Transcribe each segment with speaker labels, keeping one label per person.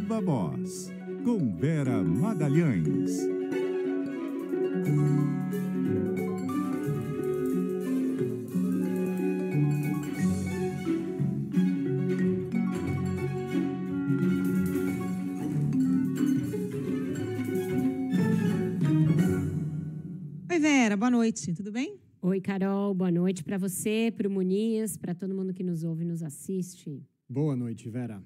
Speaker 1: Viva Voz, com Vera Magalhães.
Speaker 2: Oi, Vera, boa noite, tudo bem?
Speaker 3: Oi, Carol, boa noite para você, para o Muniz, para todo mundo que nos ouve e nos assiste.
Speaker 4: Boa noite, Vera.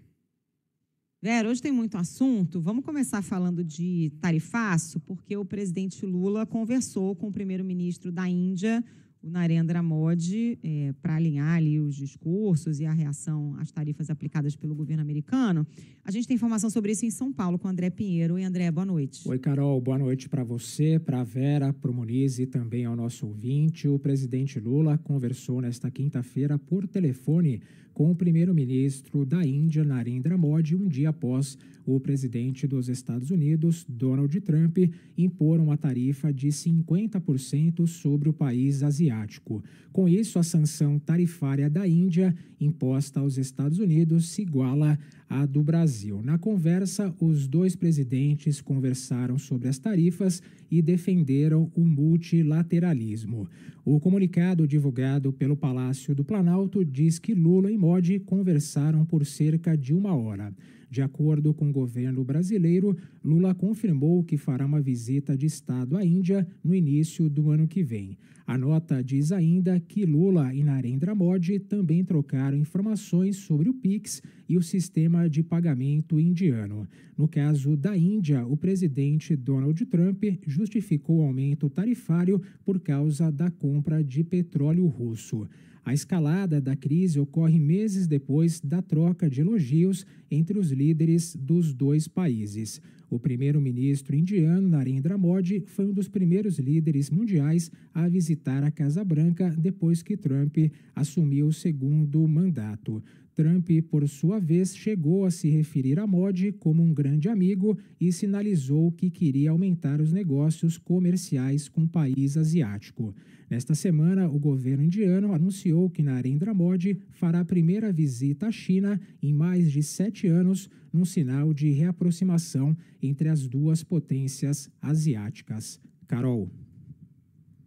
Speaker 2: Vera, hoje tem muito assunto. Vamos começar falando de tarifaço, porque o presidente Lula conversou com o primeiro-ministro da Índia, o Narendra Modi, para alinhar ali os discursos e a reação às tarifas aplicadas pelo governo americano. A gente tem informação sobre isso em São Paulo com o André Pinheiro. Oi, André, boa noite.
Speaker 5: Oi, Carol, boa noite para você, para a Vera, para o Muniz e também ao nosso ouvinte. O presidente Lula conversou nesta quinta-feira por telefone com o primeiro-ministro da Índia, Narendra Modi, um dia após o presidente dos Estados Unidos, Donald Trump, impor uma tarifa de 50% sobre o país asiático. Com isso, a sanção tarifária da Índia imposta aos Estados Unidos se iguala à do Brasil. Na conversa, os dois presidentes conversaram sobre as tarifas e defenderam o multilateralismo. O comunicado divulgado pelo Palácio do Planalto diz que Lula e Modi conversaram por cerca de 1 hora. De acordo com o governo brasileiro, Lula confirmou que fará uma visita de Estado à Índia no início do ano que vem. A nota diz ainda que Lula e Narendra Modi também trocaram informações sobre o Pix e o sistema de pagamento indiano. No caso da Índia, o presidente Donald Trump justificou o aumento tarifário por causa da compra de petróleo russo. A escalada da crise ocorre meses depois da troca de elogios entre os líderes dos dois países. O primeiro-ministro indiano, Narendra Modi, foi um dos primeiros líderes mundiais a visitar a Casa Branca depois que Trump assumiu o segundo mandato. Trump, por sua vez, chegou a se referir a Modi como um grande amigo e sinalizou que queria aumentar os negócios comerciais com o país asiático. Nesta semana, o governo indiano anunciou que Narendra Modi fará a primeira visita à China em mais de 7 anos, num sinal de reaproximação entre as duas potências asiáticas. Carol.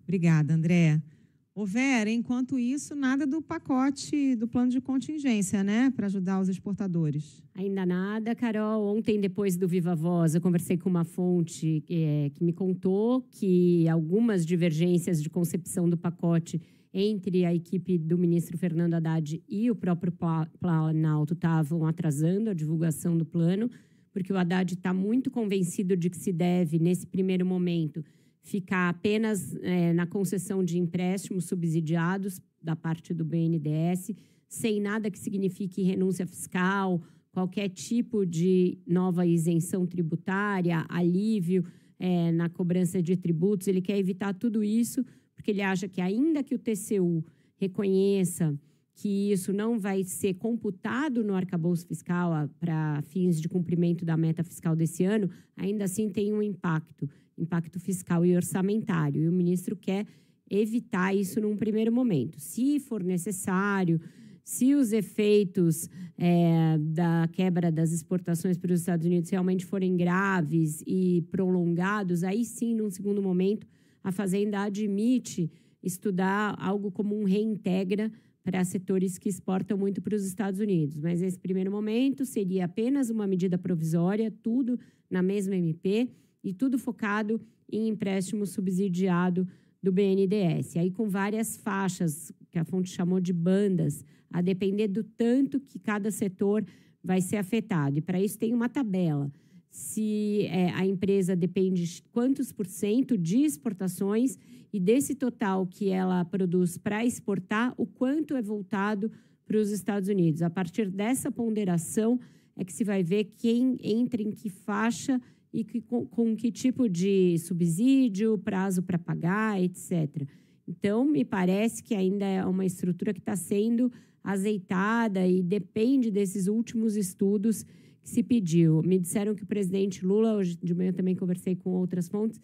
Speaker 2: Obrigada, André. Ô, Vera, enquanto isso, nada do pacote do plano de contingência, né, para ajudar os exportadores.
Speaker 3: Ainda nada, Carol. Ontem, depois do Viva Voz, eu conversei com uma fonte que me contou que algumas divergências de concepção do pacote entre a equipe do ministro Fernando Haddad e o próprio Planalto estavam atrasando a divulgação do plano, porque o Haddad está muito convencido de que se deve, nesse primeiro momento, ficar apenas na concessão de empréstimos subsidiados da parte do BNDES, sem nada que signifique renúncia fiscal, qualquer tipo de nova isenção tributária, alívio na cobrança de tributos. Ele quer evitar tudo isso, porque ele acha que, ainda que o TCU reconheça que isso não vai ser computado no arcabouço fiscal para fins de cumprimento da meta fiscal desse ano, ainda assim tem um impacto fiscal e orçamentário. E o ministro quer evitar isso num primeiro momento. Se for necessário, se os efeitos da quebra das exportações para os Estados Unidos realmente forem graves e prolongados, aí sim, num segundo momento, a Fazenda admite estudar algo como um reintegra para setores que exportam muito para os Estados Unidos. Mas, nesse primeiro momento, seria apenas uma medida provisória, tudo na mesma MP, e tudo focado em empréstimo subsidiado do BNDES. Aí, com várias faixas, que a fonte chamou de bandas, a depender do tanto que cada setor vai ser afetado. E, para isso, tem uma tabela. Se a empresa depende quantos % de exportações e desse total que ela produz para exportar, o quanto é voltado para os Estados Unidos. A partir dessa ponderação é que se vai ver quem entra em que faixa e com que tipo de subsídio, prazo para pagar, etc. Então, me parece que ainda é uma estrutura que está sendo azeitada e depende desses últimos estudos que se pediu. Me disseram que o presidente Lula, hoje de manhã também conversei com outras fontes,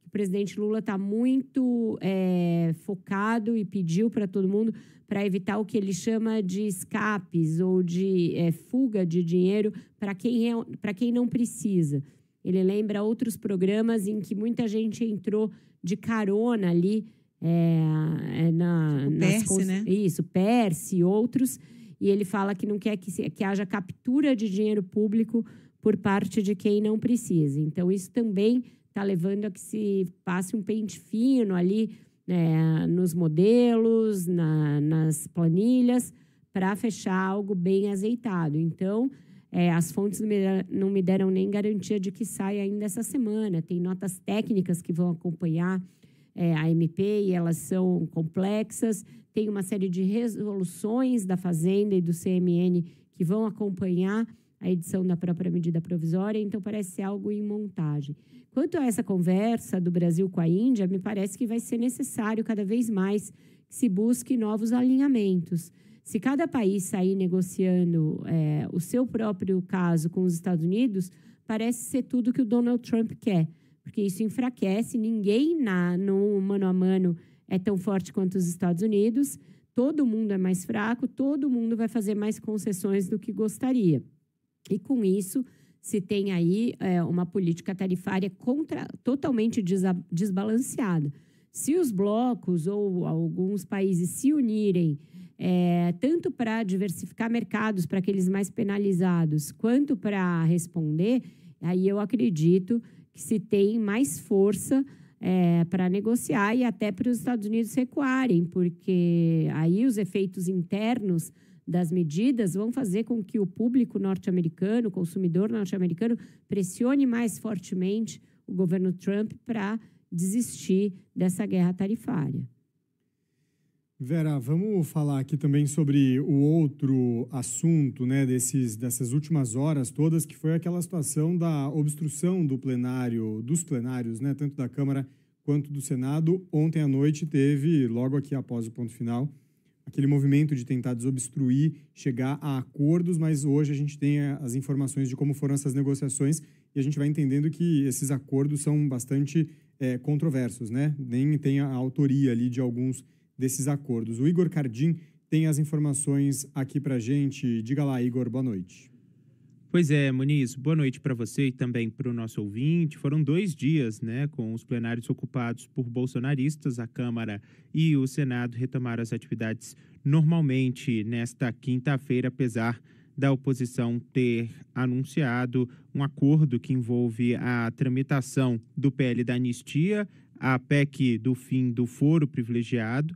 Speaker 3: que o presidente Lula está muito focado e pediu para todo mundo para evitar o que ele chama de escapes ou de fuga de dinheiro para quem não precisa. Ele lembra outros programas em que muita gente entrou de carona ali,
Speaker 2: PERSE, né?
Speaker 3: Isso, PERSE e outros, e ele fala que não quer que haja captura de dinheiro público por parte de quem não precisa. Então, isso também está levando a que se passe um pente fino ali nos modelos, nas planilhas, para fechar algo bem azeitado. Então, as fontes não me deram nem garantia de que saia ainda essa semana. Tem notas técnicas que vão acompanhar a MP e elas são complexas. Tem uma série de resoluções da Fazenda e do CMN que vão acompanhar a edição da própria medida provisória, então parece ser algo em montagem. Quanto a essa conversa do Brasil com a Índia, me parece que vai ser necessário cada vez mais que se busque novos alinhamentos. Se cada país sair negociando o seu próprio caso com os Estados Unidos, parece ser tudo que o Donald Trump quer, porque isso enfraquece, ninguém no mano a mano é tão forte quanto os Estados Unidos, todo mundo é mais fraco, todo mundo vai fazer mais concessões do que gostaria. E, com isso, se tem aí uma política tarifária totalmente desbalanceada. Se os blocos ou alguns países se unirem, tanto para diversificar mercados para aqueles mais penalizados, quanto para responder, aí eu acredito que se tem mais força para negociar e até para os Estados Unidos recuarem, porque aí os efeitos internos das medidas vão fazer com que o público norte-americano, o consumidor norte-americano, pressione mais fortemente o governo Trump para desistir dessa guerra tarifária.
Speaker 4: Vera, vamos falar aqui também sobre o outro assunto, né, dessas últimas horas todas, que foi aquela situação da obstrução dos plenários, né, tanto da Câmara quanto do Senado. Ontem à noite teve, logo aqui após o ponto final, aquele movimento de tentar desobstruir, chegar a acordos, mas hoje a gente tem as informações de como foram essas negociações e a gente vai entendendo que esses acordos são bastante controversos, né? Nem tem a autoria ali de alguns desses acordos. O Igor Cardim tem as informações aqui para a gente. Diga lá, Igor, boa noite.
Speaker 6: Pois é, Muniz, boa noite para você e também para o nosso ouvinte. Foram 2 dias, né, com os plenários ocupados por bolsonaristas. A Câmara e o Senado retomaram as atividades normalmente nesta quinta-feira, apesar da oposição ter anunciado um acordo que envolve a tramitação do PL da anistia, a PEC do fim do foro privilegiado.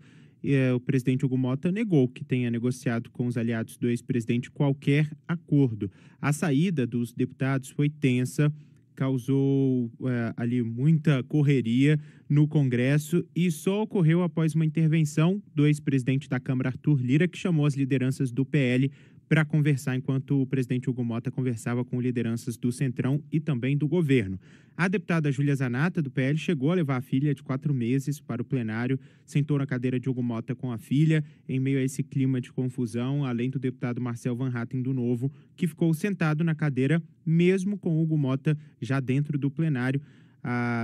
Speaker 6: O presidente Hugo Mota negou que tenha negociado com os aliados do ex-presidente qualquer acordo. A saída dos deputados foi tensa, causou ali muita correria no Congresso e só ocorreu após uma intervenção do ex-presidente da Câmara, Arthur Lira, que chamou as lideranças do PL para conversar, enquanto o presidente Hugo Mota conversava com lideranças do Centrão e também do governo. A deputada Júlia Zanatta, do PL, chegou a levar a filha de 4 meses para o plenário, sentou na cadeira de Hugo Mota com a filha, em meio a esse clima de confusão, além do deputado Marcel Van Hatten, do Novo, que ficou sentado na cadeira, mesmo com Hugo Mota já dentro do plenário.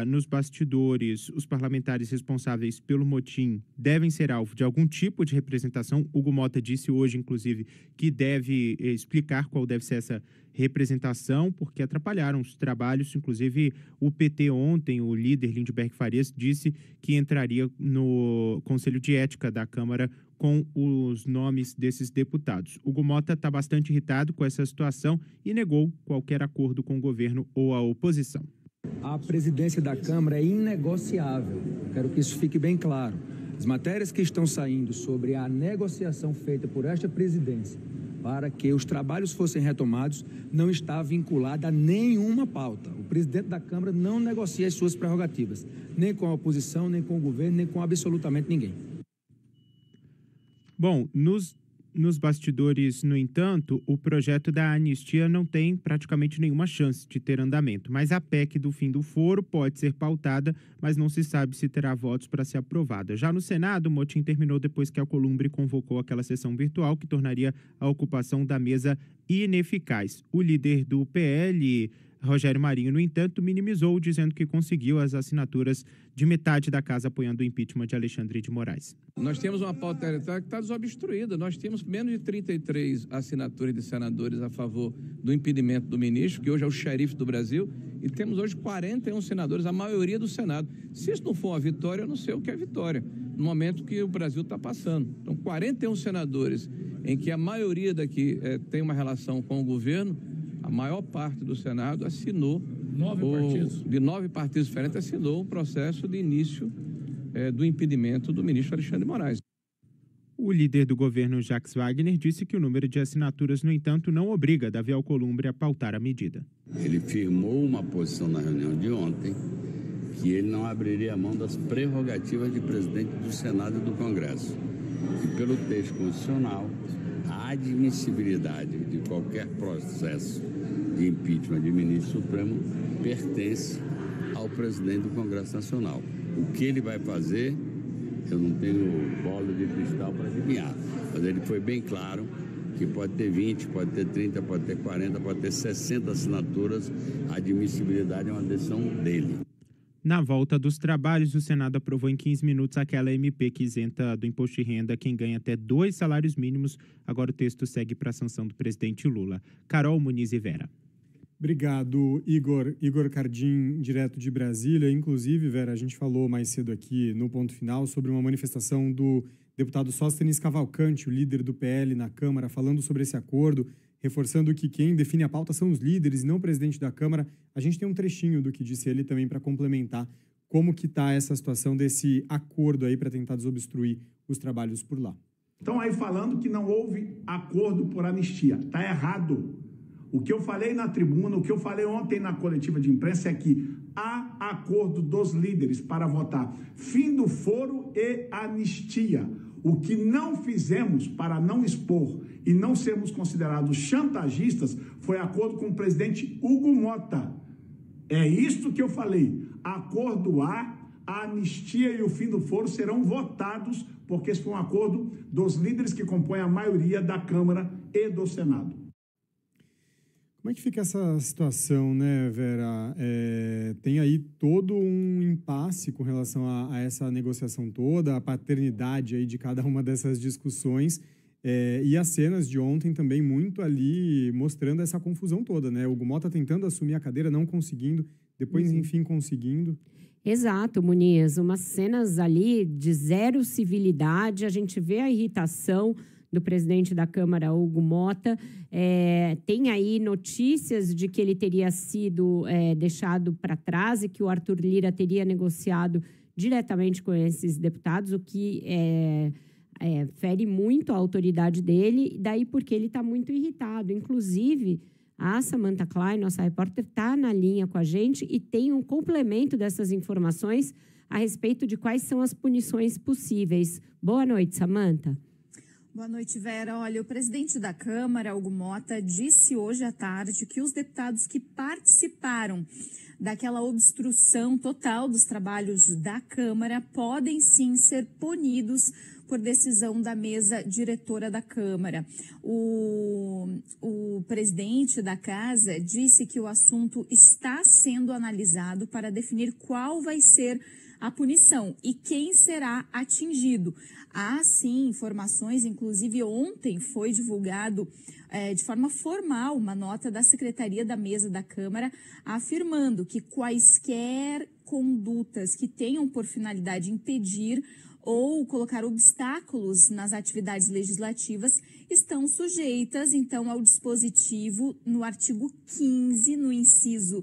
Speaker 6: Nos bastidores, os parlamentares responsáveis pelo motim devem ser alvo de algum tipo de representação. Hugo Mota disse hoje, inclusive, que deve explicar qual deve ser essa representação, porque atrapalharam os trabalhos. Inclusive, o PT ontem, o líder Lindbergh Farias, disse que entraria no Conselho de Ética da Câmara com os nomes desses deputados. Hugo Mota está bastante irritado com essa situação e negou qualquer acordo com o governo ou a oposição.
Speaker 7: A presidência da Câmara é inegociável. Quero que isso fique bem claro. As matérias que estão saindo sobre a negociação feita por esta presidência para que os trabalhos fossem retomados não está vinculada a nenhuma pauta. O presidente da Câmara não negocia as suas prerrogativas, nem com a oposição, nem com o governo, nem com absolutamente ninguém.
Speaker 6: Bom, nos bastidores, no entanto, o projeto da anistia não tem praticamente nenhuma chance de ter andamento. Mas a PEC do fim do foro pode ser pautada, mas não se sabe se terá votos para ser aprovada. Já no Senado, o motim terminou depois que a Alcolumbre convocou aquela sessão virtual que tornaria a ocupação da mesa ineficaz. O líder do PL, Rogério Marinho, no entanto, minimizou, dizendo que conseguiu as assinaturas de metade da casa apoiando o impeachment de Alexandre de Moraes.
Speaker 8: Nós temos uma pauta eleitoral que está desobstruída. Nós temos menos de 33 assinaturas de senadores a favor do impedimento do ministro, que hoje é o xerife do Brasil, e temos hoje 41 senadores, a maioria do Senado. Se isso não for uma vitória, eu não sei o que é vitória, no momento que o Brasil está passando. Então, 41 senadores, em que a maioria daqui tem uma relação com o governo, a maior parte do Senado assinou, de 9 partidos diferentes, assinou o processo de início do impedimento do ministro Alexandre de Moraes.
Speaker 6: O líder do governo, Jacques Wagner, disse que o número de assinaturas, no entanto, não obriga Davi Alcolumbre a pautar a medida.
Speaker 9: Ele firmou uma posição na reunião de ontem que ele não abriria a mão das prerrogativas de presidente do Senado e do Congresso. E pelo texto constitucional, a admissibilidade de qualquer processo de impeachment de ministro supremo pertence ao presidente do Congresso Nacional. O que ele vai fazer, eu não tenho bola de cristal para adivinhar, mas ele foi bem claro que pode ter 20, pode ter 30, pode ter 40, pode ter 60 assinaturas, a admissibilidade é uma decisão dele.
Speaker 6: Na volta dos trabalhos, o Senado aprovou em 15 minutos aquela MP que isenta do imposto de renda quem ganha até 2 salários mínimos. Agora o texto segue para a sanção do presidente Lula. Carol Muniz e Vera.
Speaker 4: Obrigado, Igor. Igor Cardim, direto de Brasília. Inclusive, Vera, a gente falou mais cedo aqui no Ponto Final sobre uma manifestação do deputado Sóstenes Cavalcante, o líder do PL na Câmara, falando sobre esse acordo, reforçando que quem define a pauta são os líderes e não o presidente da Câmara. A gente tem um trechinho do que disse ele também para complementar como que está essa situação desse acordo aí para tentar desobstruir os trabalhos por lá.
Speaker 10: Estão aí falando que não houve acordo por anistia. Está errado. O que eu falei na tribuna, o que eu falei ontem na coletiva de imprensa é que há acordo dos líderes para votar fim do foro e anistia. O que não fizemos para não expor e não sermos considerados chantagistas foi acordo com o presidente Hugo Mota. É isto que eu falei. Acordo há, a anistia e o fim do foro serão votados, porque esse foi um acordo dos líderes que compõem a maioria da Câmara e do Senado.
Speaker 4: Como é que fica essa situação, né, Vera? Tem aí todo um impasse com relação a essa negociação toda, a paternidade aí de cada uma dessas discussões, e as cenas de ontem também muito ali mostrando essa confusão toda, né? O Hugo Mota tentando assumir a cadeira, não conseguindo, depois, enfim, conseguindo.
Speaker 3: Exato, Muniz. Umas cenas ali de zero civilidade, a gente vê a irritação do presidente da Câmara, Hugo Mota. Tem aí notícias de que ele teria sido deixado para trás e que o Arthur Lira teria negociado diretamente com esses deputados, o que fere muito a autoridade dele, daí porque ele está muito irritado. Inclusive, a Samantha Klein, nossa repórter, está na linha com a gente e tem um complemento dessas informações a respeito de quais são as punições possíveis. Boa noite, Samantha.
Speaker 11: Boa noite, Vera. Olha, o presidente da Câmara, Hugo Mota, disse hoje à tarde que os deputados que participaram daquela obstrução total dos trabalhos da Câmara podem sim ser punidos por decisão da mesa diretora da Câmara. O presidente da casa disse que o assunto está sendo analisado para definir qual vai ser a punição e quem será atingido. Há, sim, informações, inclusive ontem foi divulgado de forma formal uma nota da Secretaria da Mesa da Câmara afirmando que quaisquer condutas que tenham por finalidade impedir ou colocar obstáculos nas atividades legislativas estão sujeitas, então, ao dispositivo no artigo 15, no inciso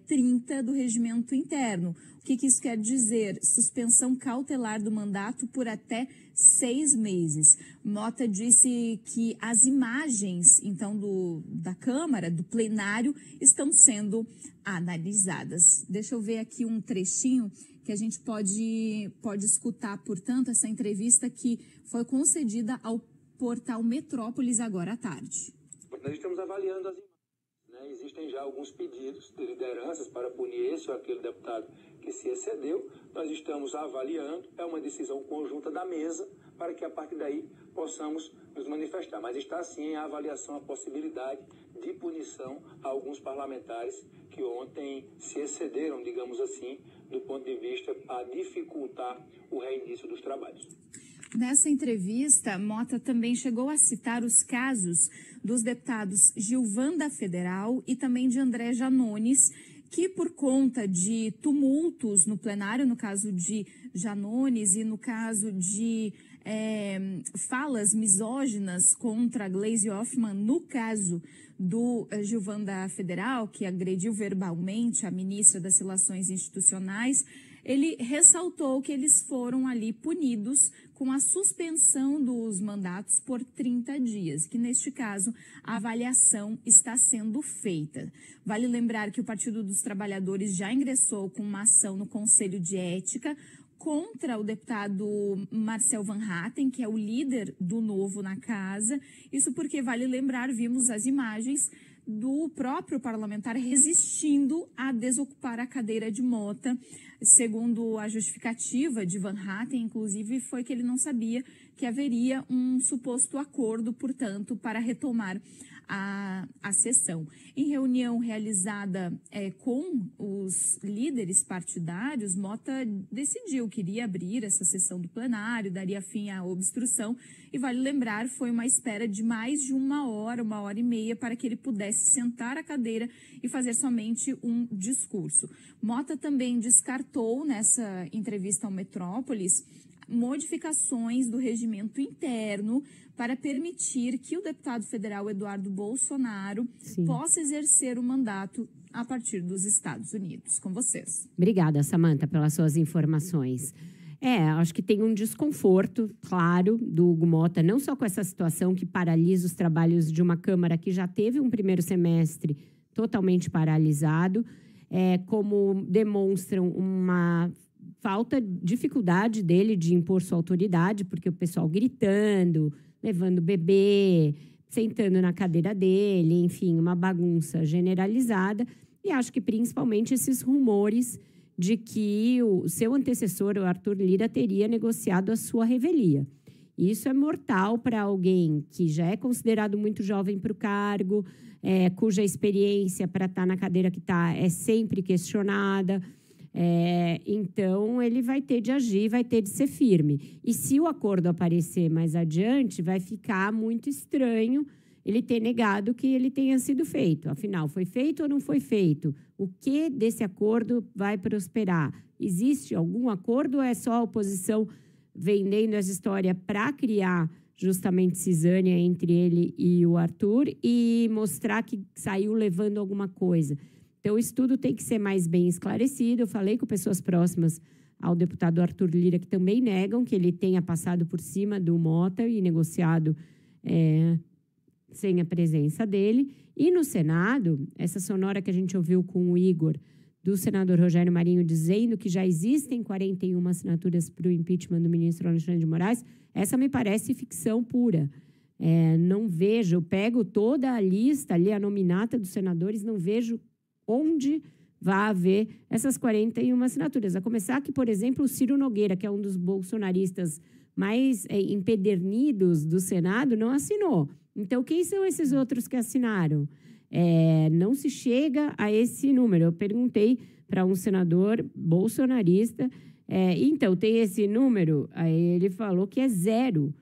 Speaker 11: 30 do Regimento Interno. O que isso quer dizer? Suspensão cautelar do mandato por até 6 meses. Mota disse que as imagens, então, da Câmara, do plenário, estão sendo analisadas. Deixa eu ver aqui um trechinho que a gente pode escutar, portanto, essa entrevista que foi concedida ao portal Metrópolis agora à tarde.
Speaker 12: Nós estamos avaliando as imagens, né? Existem já alguns pedidos de lideranças para punir esse ou aquele deputado que se excedeu. Nós estamos avaliando, é uma decisão conjunta da mesa, para que a partir daí possamos nos manifestar. Mas está sim em avaliação a possibilidade de punição a alguns parlamentares que ontem se excederam, digamos assim, do ponto de vista a dificultar o reinício dos trabalhos.
Speaker 11: Nessa entrevista, Mota também chegou a citar os casos dos deputados Gilvan da Federal e também de André Janones, que por conta de tumultos no plenário, no caso de Janones e no caso de falas misóginas contra Gleisi Hoffmann, no caso do Gilvan da Federal, que agrediu verbalmente a ministra das Relações Institucionais, ele ressaltou que eles foram ali punidos com a suspensão dos mandatos por 30 dias, que neste caso a avaliação está sendo feita. Vale lembrar que o Partido dos Trabalhadores já ingressou com uma ação no Conselho de Ética contra o deputado Marcel Van Hatten, que é o líder do Novo na casa. Isso porque, vale lembrar, vimos as imagens do próprio parlamentar resistindo a desocupar a cadeira de Mota. Segundo a justificativa de Van Hatten, inclusive, foi que ele não sabia que haveria um suposto acordo, portanto, para retomar a sessão. Em reunião realizada com os líderes partidários, Mota decidiu que iria abrir essa sessão do plenário, daria fim à obstrução, e vale lembrar, foi uma espera de mais de uma hora e meia, para que ele pudesse sentar à cadeira e fazer somente um discurso. Mota também descartou, nessa entrevista ao Metrópolis, modificações do regimento interno para permitir que o deputado federal Eduardo Bolsonaro possa exercer o mandato a partir dos Estados Unidos. Com vocês.
Speaker 3: Obrigada, Samantha, pelas suas informações. Acho que tem um desconforto, claro, do Hugo Mota, não só com essa situação que paralisa os trabalhos de uma Câmara que já teve um primeiro semestre totalmente paralisado, como demonstram uma dificuldade dele de impor sua autoridade, porque o pessoal gritando, levando o bebê, sentando na cadeira dele, enfim, uma bagunça generalizada. E acho que principalmente esses rumores de que o seu antecessor, o Arthur Lira, teria negociado a sua revelia. Isso é mortal para alguém que já é considerado muito jovem para o cargo, cuja experiência para estar na cadeira que está é sempre questionada. Então, ele vai ter de agir, vai ter de ser firme. E se o acordo aparecer mais adiante, vai ficar muito estranho ele ter negado que ele tenha sido feito. Afinal, foi feito ou não foi feito? O que desse acordo vai prosperar? Existe algum acordo ou é só a oposição vendendo essa história para criar justamente cisânia entre ele e o Arthur e mostrar que saiu levando alguma coisa? Então, o estudo tem que ser mais bem esclarecido. Eu falei com pessoas próximas ao deputado Arthur Lira, que também negam que ele tenha passado por cima do Mota e negociado sem a presença dele. E no Senado, essa sonora que a gente ouviu com o Igor, do senador Rogério Marinho, dizendo que já existem 41 assinaturas para o impeachment do ministro Alexandre de Moraes, essa me parece ficção pura. Não vejo, eu pego toda a lista ali, a nominata dos senadores, não vejo onde vai haver essas 41 assinaturas. A começar que, por exemplo, o Ciro Nogueira, que é um dos bolsonaristas mais empedernidos do Senado, não assinou. Então, quem são esses outros que assinaram? Não se chega a esse número. Eu perguntei para um senador bolsonarista, então, tem esse número? Aí ele falou que é zero,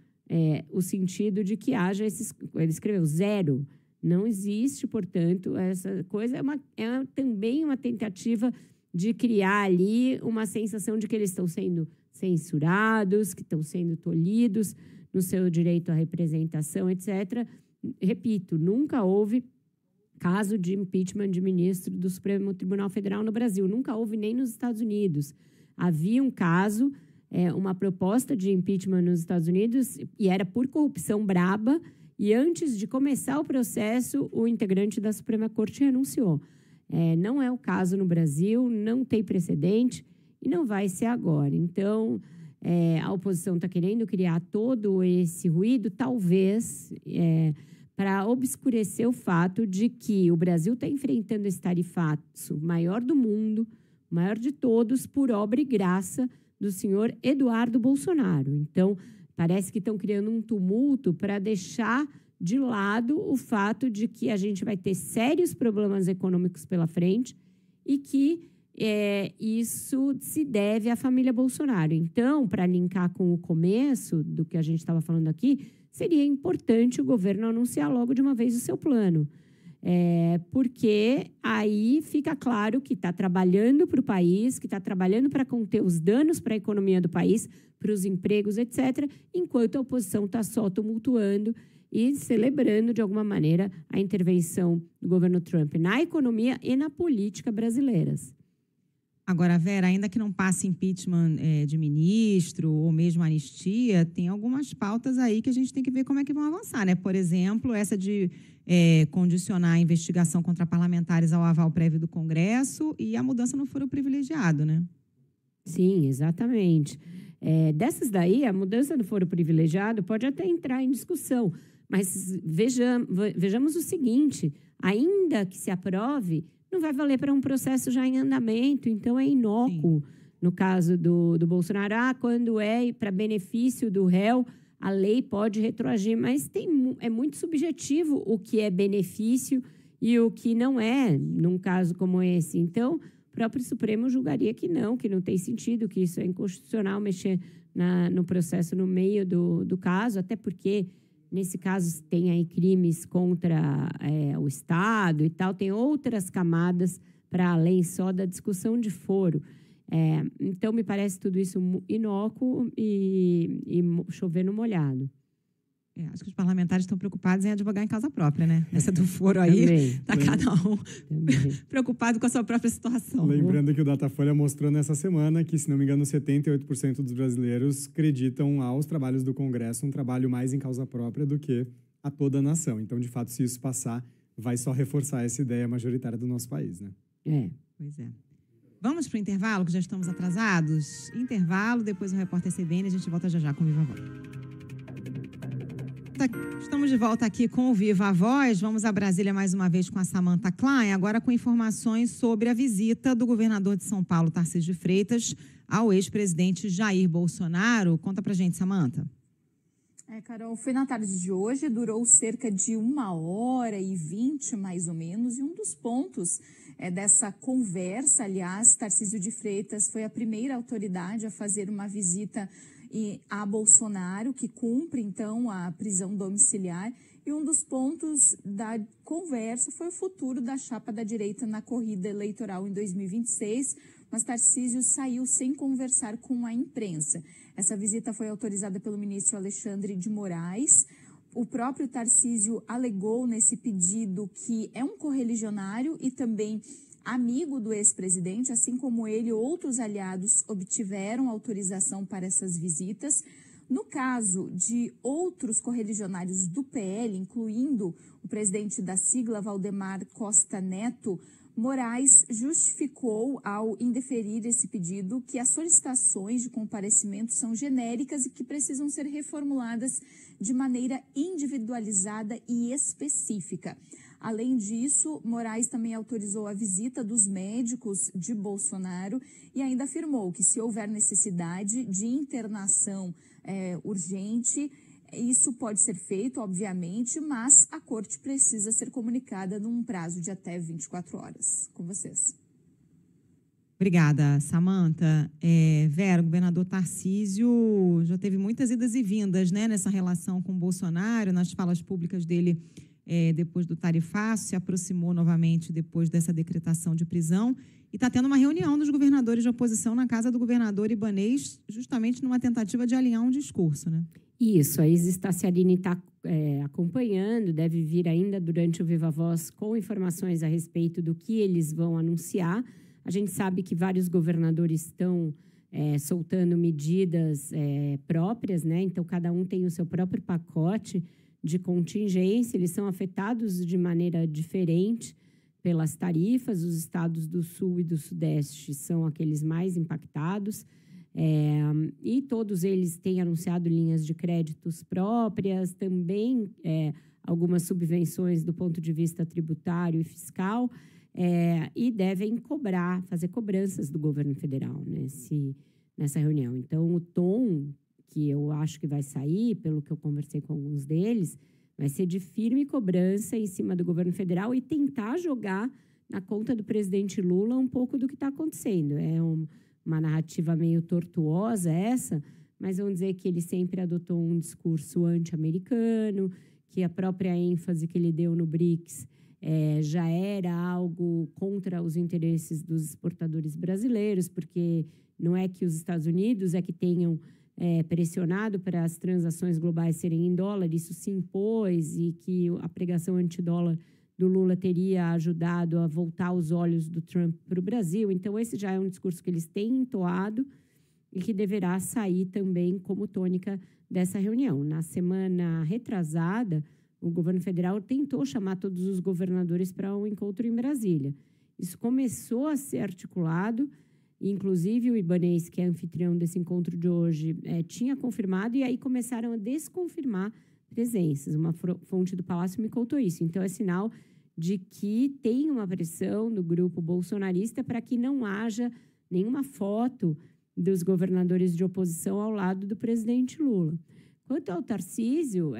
Speaker 3: o sentido de que haja esses... Ele escreveu zero. Não existe, portanto, essa coisa. É também uma tentativa de criar ali uma sensação de que eles estão sendo censurados, que estão sendo tolhidos no seu direito à representação, etc. Repito, nunca houve caso de impeachment de ministro do Supremo Tribunal Federal no Brasil. Nunca houve nem nos Estados Unidos. Havia um caso, uma proposta de impeachment nos Estados Unidos, e era por corrupção braba. E antes de começar o processo, o integrante da Suprema Corte renunciou. Não é o caso no Brasil, não tem precedente e não vai ser agora. Então, a oposição está querendo criar todo esse ruído, talvez, para obscurecer o fato de que o Brasil está enfrentando esse tarifaço maior do mundo, maior de todos, por obra e graça do senhor Eduardo Bolsonaro. Então, Parece que estão criando um tumulto para deixar de lado o fato de que a gente vai ter sérios problemas econômicos pela frente e que isso se deve à família Bolsonaro. Então, para linkar com o começo do que a gente estava falando aqui, seria importante o governo anunciar logo de uma vez o seu plano. Porque aí fica claro que está trabalhando para o país, que está trabalhando para conter os danos para a economia do país, para os empregos, etc., enquanto a oposição está só tumultuando e celebrando, de alguma maneira, a intervenção do governo Trump na economia e na política brasileiras.
Speaker 2: Agora, Vera, ainda que não passe impeachment de ministro ou mesmo anistia, tem algumas pautas aí que a gente tem que ver como é que vão avançar, né? Por exemplo, essa de condicionar a investigação contra parlamentares ao aval prévio do Congresso e a mudança no foro privilegiado, né?
Speaker 3: Sim, exatamente. Dessas daí, a mudança no foro privilegiado pode até entrar em discussão, mas vejamos o seguinte, ainda que se aprove, não vai valer para um processo já em andamento, então é inócuo. Sim. No caso do Bolsonaro, quando é para benefício do réu, a lei pode retroagir, mas é muito subjetivo o que é benefício e o que não é, num caso como esse. Então, o próprio Supremo julgaria que não tem sentido, que isso é inconstitucional mexer no processo no meio do caso, até porque nesse caso, tem aí crimes contra o Estado e tal, tem outras camadas para além só da discussão de foro. Então, me parece tudo isso inócuo e chover no molhado.
Speaker 2: Acho que os parlamentares estão preocupados em advogar em causa própria, né? Essa do foro aí, está cada um preocupado com a sua própria situação.
Speaker 4: Lembrando que o Datafolha mostrou nessa semana que, se não me engano, 78% dos brasileiros acreditam aos trabalhos do Congresso um trabalho mais em causa própria do que a toda a nação. Então, de fato, se isso passar, vai só reforçar essa ideia majoritária do nosso país, né?
Speaker 2: Pois é. Vamos para o intervalo, que já estamos atrasados? Intervalo, depois o repórter CBN, a gente volta já com o Viva Voz. Estamos de volta aqui com o Viva Voz. Vamos a Brasília mais uma vez com a Samantha Klein, agora com informações sobre a visita do governador de São Paulo, Tarcísio de Freitas, ao ex-presidente Jair Bolsonaro. Conta pra gente, Samantha.
Speaker 11: Carol, foi na tarde de hoje, durou cerca de 1h20, mais ou menos, e um dos pontos dessa conversa, aliás, Tarcísio de Freitas foi a primeira autoridade a fazer uma visita a Bolsonaro, que cumpre, então, a prisão domiciliar. E um dos pontos da conversa foi o futuro da chapa da direita na corrida eleitoral em 2026, mas Tarcísio saiu sem conversar com a imprensa. Essa visita foi autorizada pelo ministro Alexandre de Moraes. O próprio Tarcísio alegou nesse pedido que é um correligionário e também amigo do ex-presidente, assim como ele, outros aliados obtiveram autorização para essas visitas. No caso de outros correligionários do PL, incluindo o presidente da sigla, Valdemar Costa Neto, Moraes justificou, ao indeferir esse pedido, que as solicitações de comparecimento são genéricas e que precisam ser reformuladas de maneira individualizada e específica. Além disso, Moraes também autorizou a visita dos médicos de Bolsonaro e ainda afirmou que, se houver necessidade de internação urgente, isso pode ser feito, obviamente, mas a corte precisa ser comunicada num prazo de até 24 horas. Com vocês.
Speaker 2: Obrigada, Samantha. Vera, o governador Tarcísio já teve muitas idas e vindas, né, nessa relação com o Bolsonaro, nas falas públicas dele depois do tarifaço, se aproximou novamente depois dessa decretação de prisão e está tendo uma reunião dos governadores de oposição na casa do governador Ibanez, justamente numa tentativa de alinhar um discurso, né?
Speaker 3: Isso, a Isis Tassiarini está acompanhando, deve vir ainda durante o Viva Voz com informações a respeito do que eles vão anunciar. A gente sabe que vários governadores estão soltando medidas próprias, né? Então, cada um tem o seu próprio pacote de contingência, eles são afetados de maneira diferente pelas tarifas. Os estados do Sul e do Sudeste são aqueles mais impactados, e todos eles têm anunciado linhas de créditos próprias, também algumas subvenções do ponto de vista tributário e fiscal, e devem fazer cobranças do governo federal nessa reunião. Então, o tom que eu acho que vai sair, pelo que eu conversei com alguns deles, vai ser de firme cobrança em cima do governo federal e tentar jogar na conta do presidente Lula um pouco do que está acontecendo. É uma narrativa meio tortuosa essa, mas vamos dizer que ele sempre adotou um discurso anti-americano, que a própria ênfase que ele deu no BRICS já era algo contra os interesses dos exportadores brasileiros, porque não é que os Estados Unidos é que tenham pressionado para as transações globais serem em dólar, isso se impôs, e que a pregação antidólar do Lula teria ajudado a voltar os olhos do Trump para o Brasil. Então, esse já é um discurso que eles têm entoado e que deverá sair também como tônica dessa reunião. Na semana retrasada, o governo federal tentou chamar todos os governadores para um encontro em Brasília. Isso começou a ser articulado, inclusive o Ibanez, que é anfitrião desse encontro de hoje, tinha confirmado, e aí começaram a desconfirmar presenças. Uma fonte do Palácio me contou isso. Então, é sinal de que tem uma pressão do grupo bolsonarista para que não haja nenhuma foto dos governadores de oposição ao lado do presidente Lula. Quanto ao Tarcísio,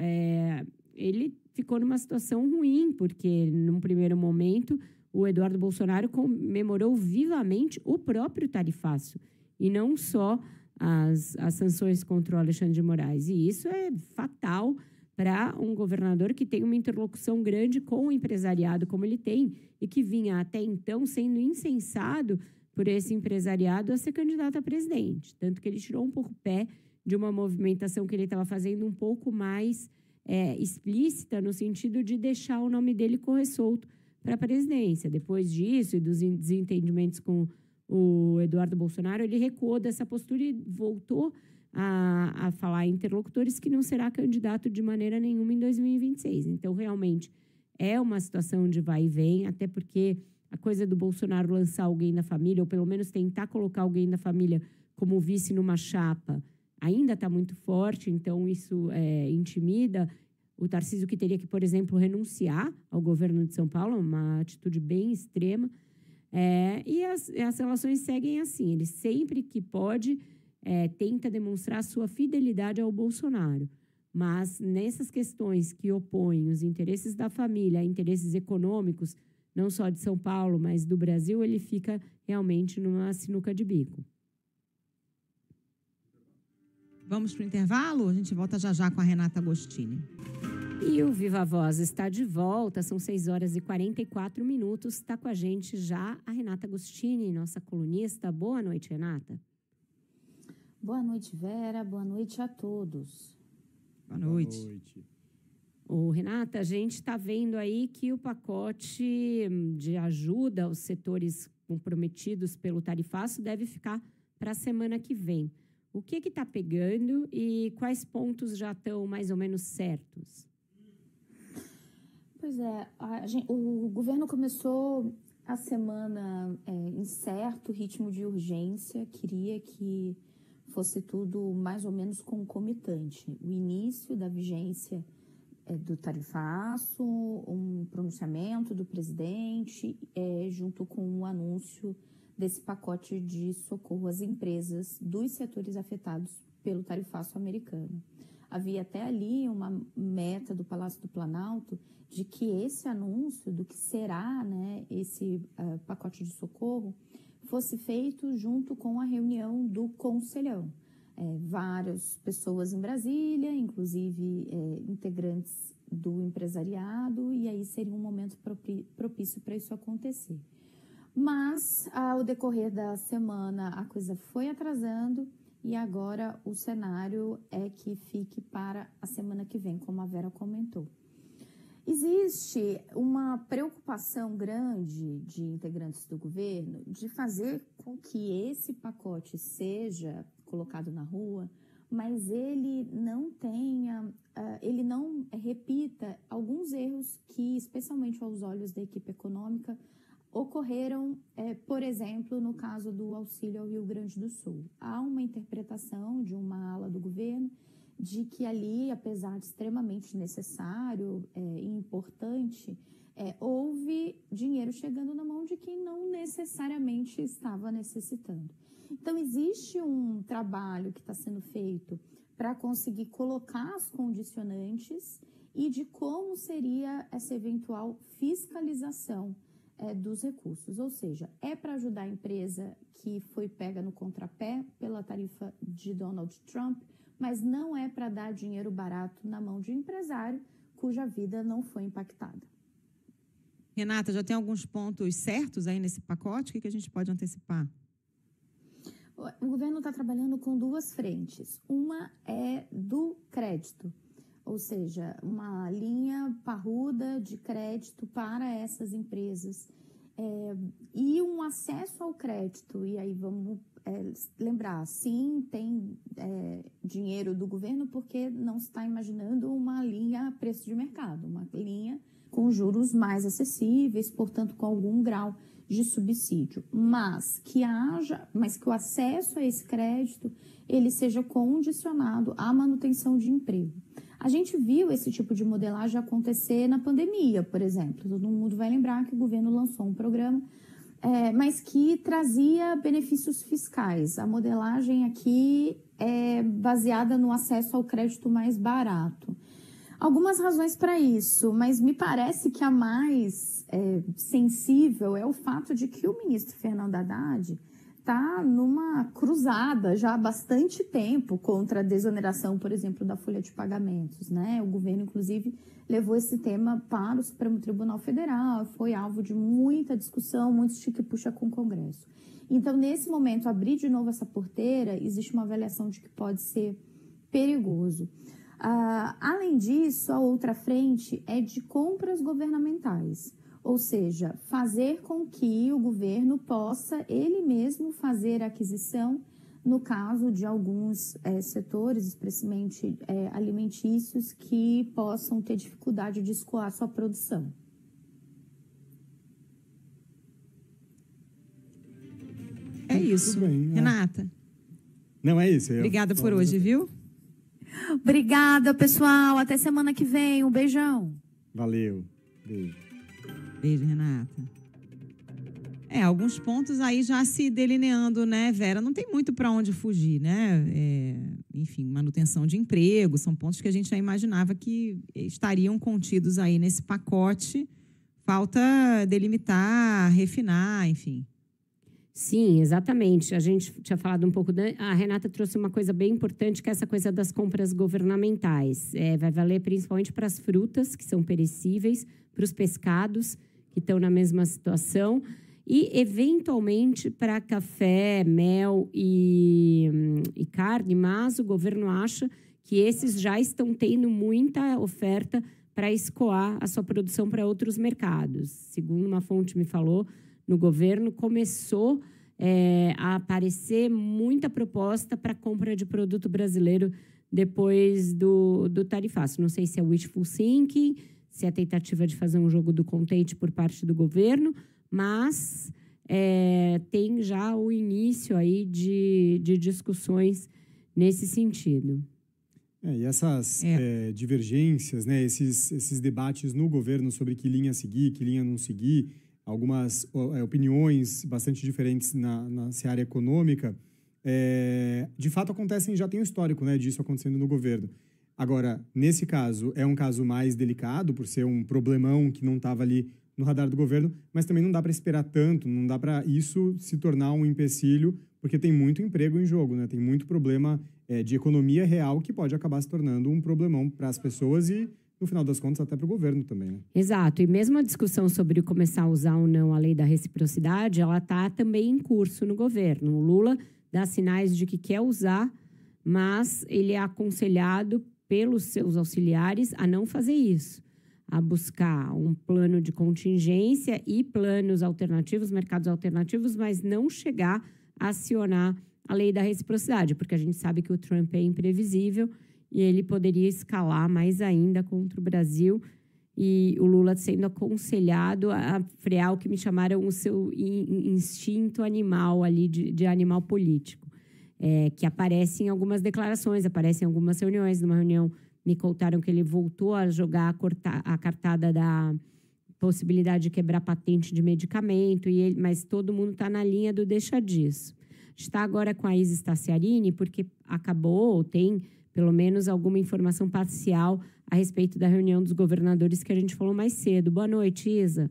Speaker 3: ele ficou numa situação ruim, porque, num primeiro momento, o Eduardo Bolsonaro comemorou vivamente o próprio tarifaço, e não só as sanções contra o Alexandre de Moraes. E isso é fatal para um governador que tem uma interlocução grande com o empresariado, como ele tem, e que vinha até então sendo incensado por esse empresariado a ser candidato a presidente. Tanto que ele tirou um pouco o pé de uma movimentação que ele estava fazendo um pouco mais explícita, no sentido de deixar o nome dele correr solto para a presidência. Depois disso e dos desentendimentos com o Eduardo Bolsonaro, ele recuou dessa postura e voltou a falar a interlocutores que não será candidato de maneira nenhuma em 2026. Então, realmente, é uma situação de vai e vem, até porque a coisa do Bolsonaro lançar alguém da família, ou pelo menos tentar colocar alguém da família como vice numa chapa, ainda está muito forte, então isso intimida o Tarcísio, que teria que, por exemplo, renunciar ao governo de São Paulo, uma atitude bem extrema. E as relações seguem assim. Ele sempre que pode tenta demonstrar sua fidelidade ao Bolsonaro. Mas nessas questões que opõem os interesses da família a interesses econômicos, não só de São Paulo, mas do Brasil, ele fica realmente numa sinuca de bico.
Speaker 2: Vamos para o intervalo? A gente volta já já com a Renata Agostini.
Speaker 3: E o Viva Voz está de volta, são 6h44. Está com a gente já a Renata Agostini, nossa colunista. Boa noite, Renata.
Speaker 13: Boa noite, Vera. Boa noite a todos.
Speaker 2: Boa noite.
Speaker 3: Renata, a gente está vendo aí que o pacote de ajuda aos setores comprometidos pelo tarifaço deve ficar para a semana que vem. O que está pegando e quais pontos já estão mais ou menos certos?
Speaker 13: Pois é, o governo começou a semana em certo ritmo de urgência, queria que fosse tudo mais ou menos concomitante. O início da vigência do tarifaço, um pronunciamento do presidente, junto com o anúncio desse pacote de socorro às empresas dos setores afetados pelo tarifaço americano. Havia até ali uma meta do Palácio do Planalto de que esse anúncio do que será, né, esse pacote de socorro fosse feito junto com a reunião do Conselhão. Várias pessoas em Brasília, inclusive integrantes do empresariado, e aí seria um momento propício para isso acontecer. Mas, ao decorrer da semana, a coisa foi atrasando e agora o cenário é que fique para a semana que vem, como a Vera comentou. Existe uma preocupação grande de integrantes do governo de fazer com que esse pacote seja colocado na rua, mas ele não repita alguns erros que, especialmente aos olhos da equipe econômica, ocorreram, por exemplo, no caso do auxílio ao Rio Grande do Sul. Há uma interpretação de uma ala do governo de que ali, apesar de extremamente necessário e importante, houve dinheiro chegando na mão de quem não necessariamente estava necessitando. Então, existe um trabalho que está sendo feito para conseguir colocar as condicionantes e de como seria essa eventual fiscalização dos recursos. Ou seja, é para ajudar a empresa que foi pega no contrapé pela tarifa de Donald Trump, mas não é para dar dinheiro barato na mão de um empresário cuja vida não foi impactada.
Speaker 2: Renata, já tem alguns pontos certos aí nesse pacote? O que a gente pode antecipar?
Speaker 13: O governo está trabalhando com duas frentes. Uma é do crédito, ou seja, uma linha parruda de crédito para essas empresas e um acesso ao crédito. E aí vamos lembrar, sim, tem dinheiro do governo porque não se está imaginando uma linha a preço de mercado, uma linha com juros mais acessíveis, portanto, com algum grau de subsídio, mas que o acesso a esse crédito ele seja condicionado à manutenção de emprego. A gente viu esse tipo de modelagem acontecer na pandemia, por exemplo. Todo mundo vai lembrar que o governo lançou um programa, mas que trazia benefícios fiscais. A modelagem aqui é baseada no acesso ao crédito mais barato. Algumas razões para isso, mas me parece que a mais sensível é o fato de que o ministro Fernando Haddad está numa cruzada já há bastante tempo contra a desoneração, por exemplo, da folha de pagamentos, né? O governo, inclusive, levou esse tema para o Supremo Tribunal Federal, foi alvo de muita discussão, muito estica-puxa com o Congresso. Então, nesse momento, abrir de novo essa porteira, existe uma avaliação de que pode ser perigoso. Além disso, a outra frente é de compras governamentais, ou seja, fazer com que o governo possa ele mesmo fazer a aquisição no caso de alguns setores, especialmente alimentícios, que possam ter dificuldade de escoar sua produção.
Speaker 2: É isso. Bem, Renata.
Speaker 4: Não, é isso.
Speaker 2: Obrigada por hoje, viu?
Speaker 13: Obrigada, pessoal. Até semana que vem. Um beijão.
Speaker 4: Valeu. Beijo.
Speaker 2: Beijo, Renata. Alguns pontos aí já se delineando, né, Vera? Não tem muito para onde fugir, né? Enfim, manutenção de emprego, são pontos que a gente já imaginava que estariam contidos aí nesse pacote. Falta delimitar, refinar, enfim.
Speaker 3: Sim, exatamente. A gente tinha falado um pouco... A Renata trouxe uma coisa bem importante, que é essa coisa das compras governamentais. Vai valer principalmente para as frutas, que são perecíveis, para os pescados, que estão na mesma situação, e, eventualmente, para café, mel e carne, mas o governo acha que esses já estão tendo muita oferta para escoar a sua produção para outros mercados. Segundo uma fonte me falou, no governo começou a aparecer muita proposta para compra de produto brasileiro depois do tarifaço. Não sei se é wishful thinking, se é tentativa de fazer um jogo do contente por parte do governo, mas tem já o início aí de discussões nesse sentido.
Speaker 4: E essas divergências, né, esses debates no governo sobre que linha seguir, que linha não seguir, algumas opiniões bastante diferentes na seara econômica, de fato acontecem, já tem um histórico, né, disso acontecendo no governo. Agora, nesse caso, é um caso mais delicado, por ser um problemão que não estava ali no radar do governo, mas também não dá para esperar tanto, não dá para isso se tornar um empecilho, porque tem muito emprego em jogo, né? Tem muito problema de economia real que pode acabar se tornando um problemão para as pessoas e, no final das contas, até para o governo também, né?
Speaker 3: Exato. E mesmo a discussão sobre começar a usar ou não a lei da reciprocidade, ela está também em curso no governo. O Lula dá sinais de que quer usar, mas ele é aconselhado pelos seus auxiliares a não fazer isso, a buscar um plano de contingência e planos alternativos, mercados alternativos, mas não chegar a acionar a lei da reciprocidade, porque a gente sabe que o Trump é imprevisível e ele poderia escalar mais ainda contra o Brasil, e o Lula sendo aconselhado a frear o que me chamaram o seu instinto animal ali, de animal político, que aparece em algumas declarações, aparece em algumas reuniões. Numa reunião me contaram que ele voltou a jogar a cartada da possibilidade de quebrar patente de medicamento, mas todo mundo está na linha do deixa disso. Está agora com a Isis Taciarini, porque tem pelo menos alguma informação parcial a respeito da reunião dos governadores que a gente falou mais cedo. Boa noite, Isa.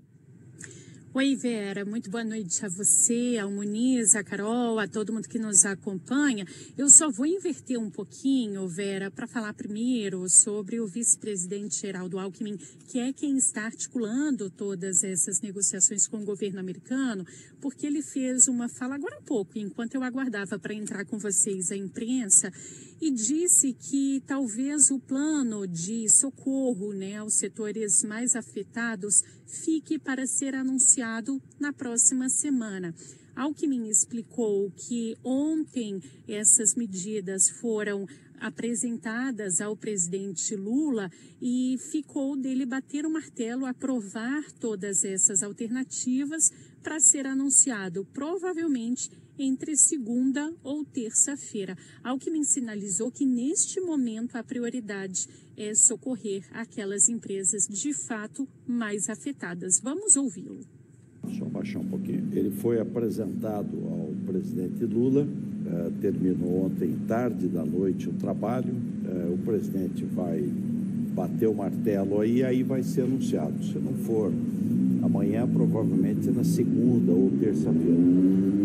Speaker 14: Oi, Vera. Muito boa noite a você, ao Muniz, a Carol, a todo mundo que nos acompanha. Eu só vou inverter um pouquinho, Vera, para falar primeiro sobre o vice-presidente Geraldo Alckmin, que é quem está articulando todas essas negociações com o governo americano, porque ele fez uma fala agora há pouco, enquanto eu aguardava para entrar com vocês a imprensa, e disse que talvez o plano de socorro, né, aos setores mais afetados fique para ser anunciado na próxima semana. Alckmin explicou que ontem essas medidas foram apresentadas ao presidente Lula e ficou dele bater o martelo, aprovar todas essas alternativas para ser anunciado, provavelmente entre segunda ou terça-feira. Alckmin sinalizou que neste momento a prioridade é socorrer aquelas empresas de fato mais afetadas. Vamos ouvi-lo.
Speaker 15: Só baixar um pouquinho. Ele foi apresentado ao presidente Lula, terminou ontem tarde da noite o trabalho, o presidente vai bater o martelo aí vai ser anunciado. Se não for amanhã, provavelmente na segunda ou terça-feira.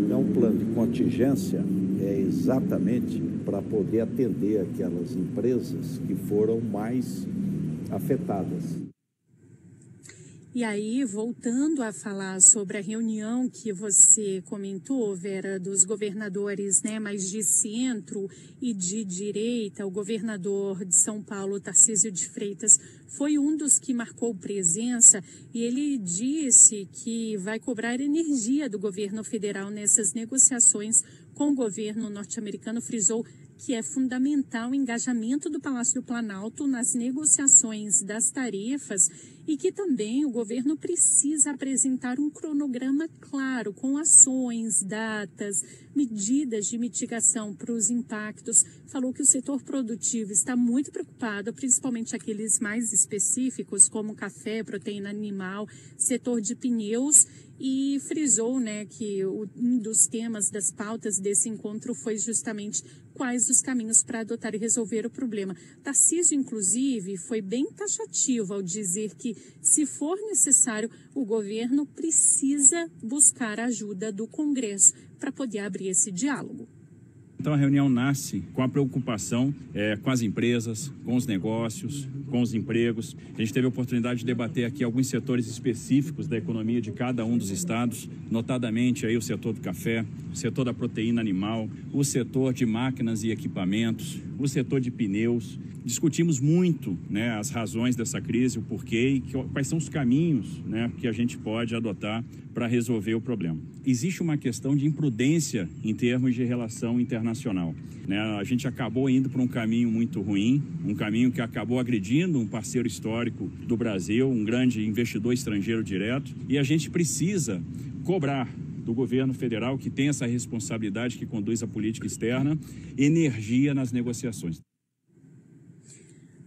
Speaker 15: Então, o plano de contingência é exatamente para poder atender aquelas empresas que foram mais afetadas.
Speaker 14: E aí, voltando a falar sobre a reunião que você comentou, Vera, dos governadores, né, mais de centro e de direita, o governador de São Paulo, Tarcísio de Freitas, foi um dos que marcou presença e ele disse que vai cobrar energia do governo federal nessas negociações com o governo norte-americano, frisou que é fundamental o engajamento do Palácio do Planalto nas negociações das tarifas e que também o governo precisa apresentar um cronograma claro, com ações, datas, medidas de mitigação para os impactos. Falou que o setor produtivo está muito preocupado, principalmente aqueles mais específicos, como café, proteína animal, setor de pneus, e frisou, né, que um dos temas das pautas desse encontro foi justamente quais os caminhos para adotar e resolver o problema. Tarcísio, inclusive, foi bem taxativo ao dizer que, se for necessário, o governo precisa buscar a ajuda do Congresso para poder abrir esse diálogo.
Speaker 16: Então, a reunião nasce com a preocupação com as empresas, com os negócios, com os empregos. A gente teve a oportunidade de debater aqui alguns setores específicos da economia de cada um dos estados, notadamente aí o setor do café, o setor da proteína animal, o setor de máquinas e equipamentos, o setor de pneus. Discutimos muito, né, as razões dessa crise, o porquê e quais são os caminhos, né, que a gente pode adotar para resolver o problema. Existe uma questão de imprudência em termos de relação internacional, né? A gente acabou indo para um caminho muito ruim, um caminho que acabou agredindo um parceiro histórico do Brasil, um grande investidor estrangeiro direto, e a gente precisa cobrar do governo federal, que tem essa responsabilidade, que conduz a política externa, energia nas negociações.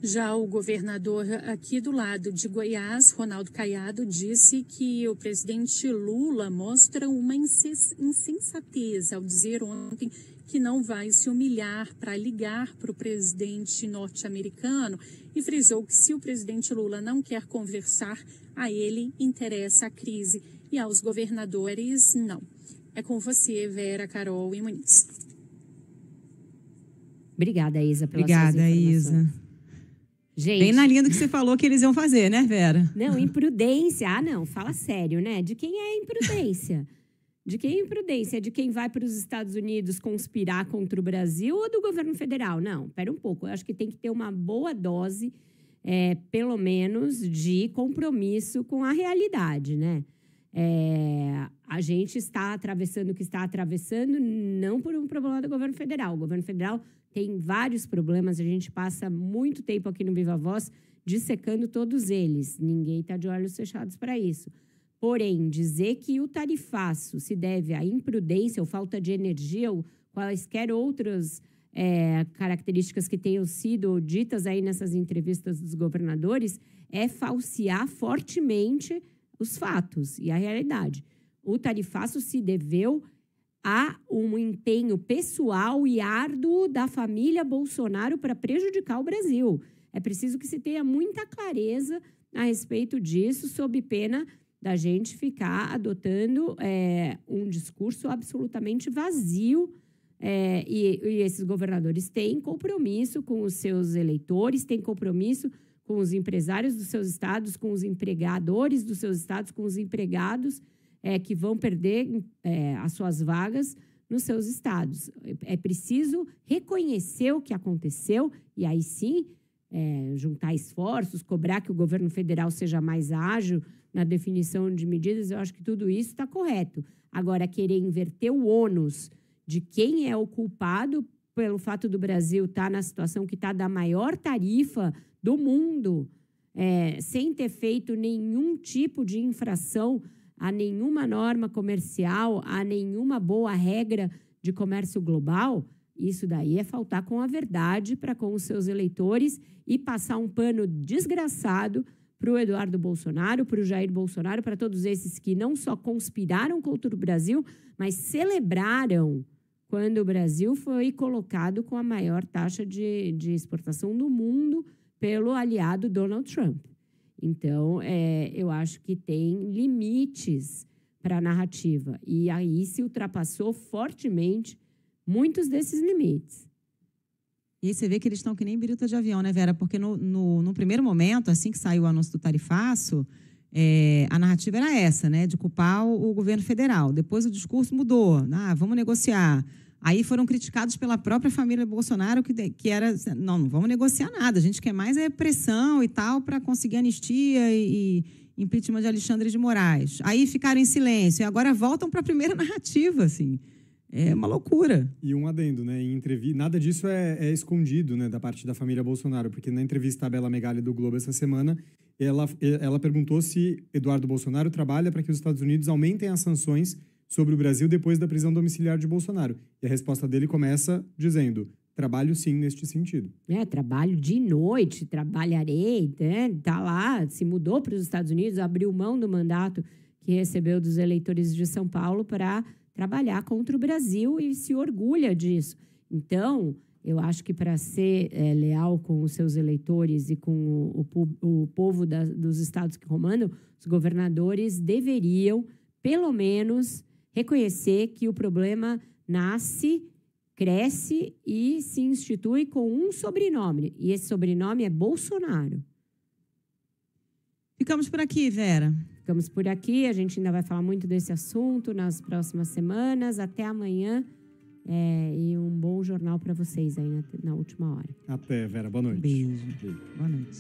Speaker 14: Já o governador aqui do lado de Goiás, Ronaldo Caiado, disse que o presidente Lula mostra uma insensatez ao dizer ontem que não vai se humilhar para ligar para o presidente norte-americano e frisou que se o presidente Lula não quer conversar, a ele interessa a crise e aos governadores não. É com você, Vera, Carol e Muniz.
Speaker 3: Obrigada, Isa, pelas
Speaker 2: Obrigada,
Speaker 3: suas informações.
Speaker 2: Isa.
Speaker 3: Gente,
Speaker 2: bem na linha do que você falou que eles iam fazer, né, Vera?
Speaker 3: Não, imprudência. Ah, não, fala sério, né? De quem é a imprudência? De quem é a imprudência? De quem vai para os Estados Unidos conspirar contra o Brasil ou do governo federal? Não, pera um pouco. Eu acho que tem que ter uma boa dose, pelo menos, de compromisso com a realidade, né? A gente está atravessando o que está atravessando não por um problema do governo federal. O governo federal tem vários problemas, a gente passa muito tempo aqui no Viva Voz dissecando todos eles. Ninguém está de olhos fechados para isso. Porém, dizer que o tarifaço se deve à imprudência ou falta de energia ou quaisquer outras características que tenham sido ditas aí nessas entrevistas dos governadores é falsear fortemente os fatos e a realidade. O tarifaço se deveu há um empenho pessoal e árduo da família Bolsonaro para prejudicar o Brasil. É preciso que se tenha muita clareza a respeito disso, sob pena da gente ficar adotando um discurso absolutamente vazio. E esses governadores têm compromisso com os seus eleitores, têm compromisso com os empresários dos seus estados, com os empregadores dos seus estados, com os empregados que vão perder as suas vagas nos seus estados. É preciso reconhecer o que aconteceu e aí sim juntar esforços, cobrar que o governo federal seja mais ágil na definição de medidas. Eu acho que tudo isso está correto. Agora, querer inverter o ônus de quem é o culpado pelo fato do Brasil estar na situação que está da maior tarifa do mundo, sem ter feito nenhum tipo de infração a nenhuma norma comercial, a nenhuma boa regra de comércio global, isso daí é faltar com a verdade para com os seus eleitores e passar um pano desgraçado para o Eduardo Bolsonaro, para o Jair Bolsonaro, para todos esses que não só conspiraram contra o Brasil, mas celebraram quando o Brasil foi colocado com a maior taxa de exportação do mundo pelo aliado Donald Trump. Então, eu acho que tem limites para a narrativa. E aí se ultrapassou fortemente muitos desses limites.
Speaker 2: E aí você vê que eles estão que nem biruta de avião, né, Vera? Porque no primeiro momento, assim que saiu o anúncio do tarifaço, a narrativa era essa, né, de culpar o governo federal. Depois o discurso mudou. Vamos negociar. Aí foram criticados pela própria família Bolsonaro, que era, não vamos negociar nada, a gente quer mais pressão e tal para conseguir anistia e impeachment de Alexandre de Moraes. Aí ficaram em silêncio e agora voltam para a primeira narrativa, assim. É uma loucura.
Speaker 4: E um adendo, né? Em entrevista, nada disso é escondido, né, da parte da família Bolsonaro, porque na entrevista à Bela Megali do Globo essa semana, ela perguntou se Eduardo Bolsonaro trabalha para que os Estados Unidos aumentem as sanções sobre o Brasil depois da prisão domiciliar de Bolsonaro. E a resposta dele começa dizendo: trabalho sim neste sentido.
Speaker 3: Trabalho de noite, trabalharei, né? Tá lá, se mudou para os Estados Unidos, abriu mão do mandato que recebeu dos eleitores de São Paulo para trabalhar contra o Brasil e se orgulha disso. Então, eu acho que para ser leal com os seus eleitores e com o povo dos estados que comandam, os governadores deveriam, pelo menos, reconhecer que o problema nasce, cresce e se institui com um sobrenome. E esse sobrenome é Bolsonaro.
Speaker 2: Ficamos por aqui, Vera.
Speaker 3: Ficamos por aqui. A gente ainda vai falar muito desse assunto nas próximas semanas. Até amanhã. E um bom jornal para vocês aí na última hora.
Speaker 4: Até, Vera. Boa noite.
Speaker 2: Beijo. Boa noite.